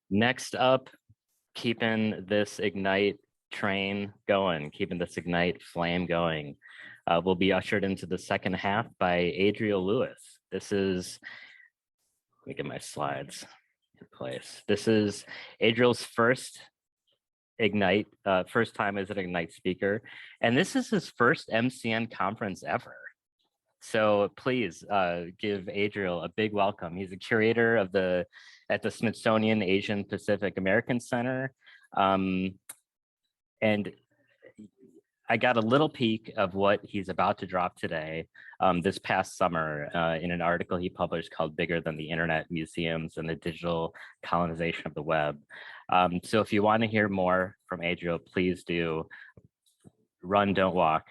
Next up, keeping this Ignite train going, keeping this Ignite flame going, will be ushered into the second half by Adriel Lewis. This is, let me get my slides in place. This is Adriel's first Ignite, first time as an Ignite speaker, and this is his first MCN conference ever. So please give Adriel a big welcome. He's a curator of at the Smithsonian Asian Pacific American Center. And I got a little peek of what he's about to drop today this past summer in an article he published called Bigger Than the Internet, Museums and the Digital Colonization of the Web. So if you want to hear more from Adriel, please do run, don't walk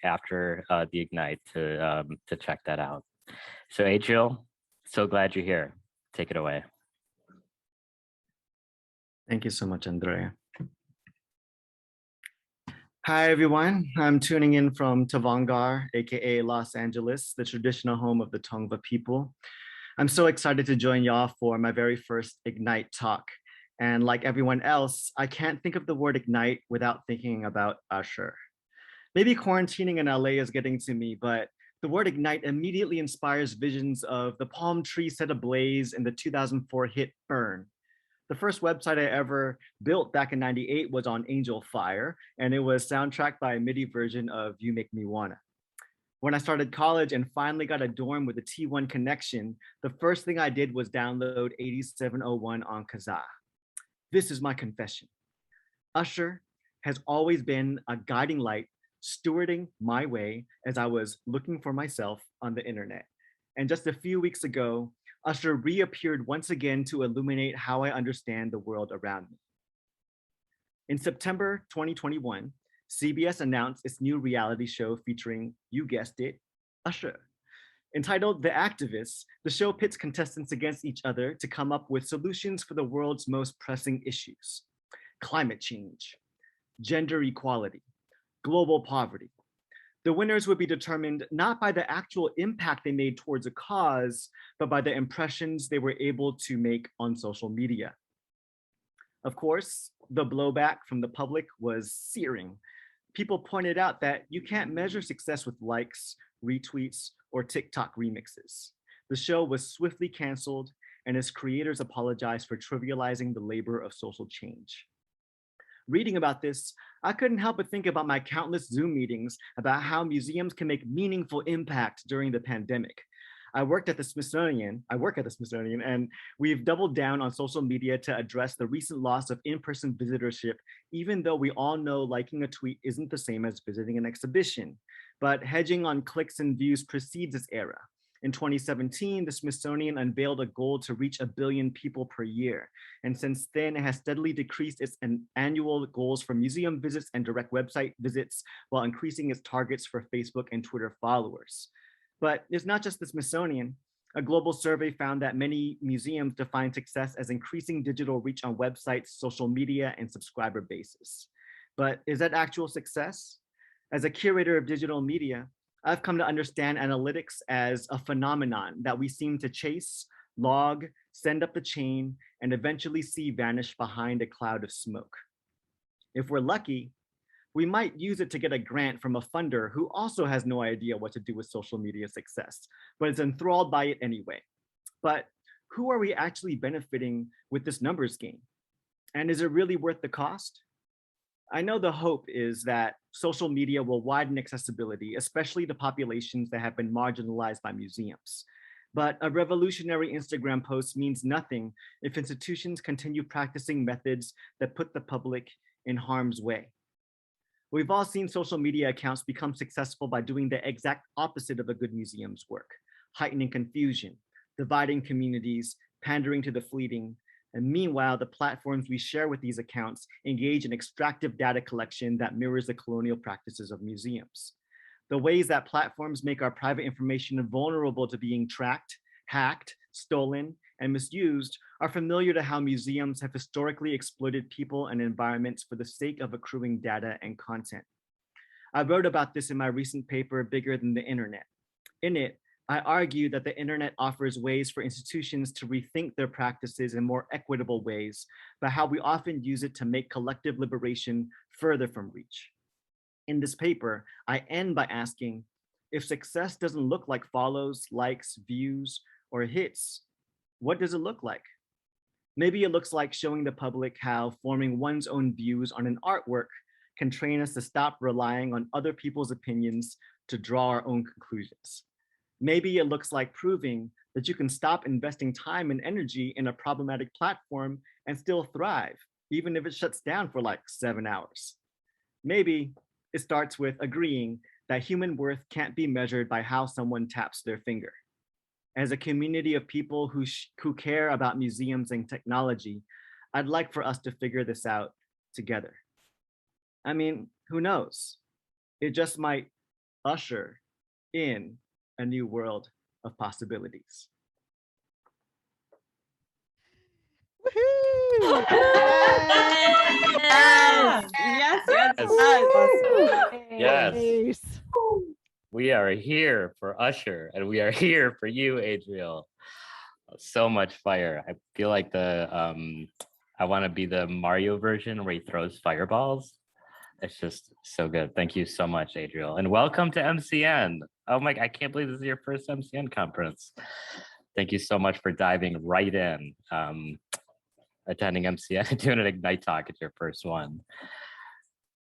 after the Ignite to check that out. So Adriel, so glad you're here. Take it away. Thank you so much, Andrea. Hi, everyone. I'm tuning in from Tavangar, aka Los Angeles, the traditional home of the Tongva people. I'm so excited to join y'all for my very first Ignite talk. And like everyone else, I can't think of the word Ignite without thinking about Usher. Maybe quarantining in LA is getting to me, but the word Ignite immediately inspires visions of the palm tree set ablaze in the 2004 hit Burn. The first website I ever built back in '98 was on Angel Fire, and it was soundtracked by a MIDI version of You Make Me Wanna. When I started college and finally got a dorm with a T1 connection, the first thing I did was download 8701 on Kazaa. This is my confession. Usher has always been a guiding light stewarding my way as I was looking for myself on the internet. And just a few weeks ago, Usher reappeared once again to illuminate how I understand the world around me. In September 2021, CBS announced its new reality show featuring, you guessed it, Usher. Entitled The Activists, the show pits contestants against each other to come up with solutions for the world's most pressing issues: climate change, gender equality, global poverty. The winners would be determined not by the actual impact they made towards a cause, but by the impressions they were able to make on social media. Of course, the blowback from the public was searing. People pointed out that you can't measure success with likes, retweets, or TikTok remixes. The show was swiftly canceled, and its creators apologized for trivializing the labor of social change. Reading about this, I couldn't help but think about my countless Zoom meetings about how museums can make meaningful impact during the pandemic. I work at the Smithsonian, and we've doubled down on social media to address the recent loss of in-person visitorship, even though we all know liking a tweet isn't the same as visiting an exhibition. But hedging on clicks and views precedes this era. In 2017, the Smithsonian unveiled a goal to reach 1 billion people per year. And since then, it has steadily decreased its annual goals for museum visits and direct website visits while increasing its targets for Facebook and Twitter followers. But it's not just the Smithsonian. A global survey found that many museums define success as increasing digital reach on websites, social media, and subscriber bases. But is that actual success? As a curator of digital media, I've come to understand analytics as a phenomenon that we seem to chase, log, send up the chain, and eventually see vanish behind a cloud of smoke. If we're lucky, we might use it to get a grant from a funder who also has no idea what to do with social media success, but is enthralled by it anyway. But who are we actually benefiting with this numbers game? And is it really worth the cost? I know the hope is that social media will widen accessibility, especially to populations that have been marginalized by museums. But a revolutionary Instagram post means nothing if institutions continue practicing methods that put the public in harm's way. We've all seen social media accounts become successful by doing the exact opposite of a good museum's work: heightening confusion, dividing communities, pandering to the fleeting. And meanwhile, the platforms we share with these accounts engage in extractive data collection that mirrors the colonial practices of museums. The ways that platforms make our private information vulnerable to being tracked, hacked, stolen, and misused are familiar to how museums have historically exploited people and environments for the sake of accruing data and content. I wrote about this in my recent paper, Bigger Than the Internet. In it, I argue that the internet offers ways for institutions to rethink their practices in more equitable ways, but how we often use it to make collective liberation further from reach. In this paper, I end by asking, if success doesn't look like follows, likes, views, or hits, what does it look like? Maybe it looks like showing the public how forming one's own views on an artwork can train us to stop relying on other people's opinions to draw our own conclusions. Maybe it looks like proving that you can stop investing time and energy in a problematic platform and still thrive, even if it shuts down for like 7 hours. Maybe it starts with agreeing that human worth can't be measured by how someone taps their finger. As a community of people who care about museums and technology, I'd like for us to figure this out together. I mean, who knows? It just might usher in a new world of possibilities. Woohoo! Yes, yes, yes, Yes. yes. Yes. We are here for Usher, and we are here for you, Adriel. So much fire. I feel like I want to be the Mario version where he throws fireballs. It's just so good. Thank you so much, Adriel. And welcome to MCN. Oh my, I can't believe this is your first MCN conference. Thank you so much for diving right in. Attending MCN, doing an Ignite talk, it's your first one.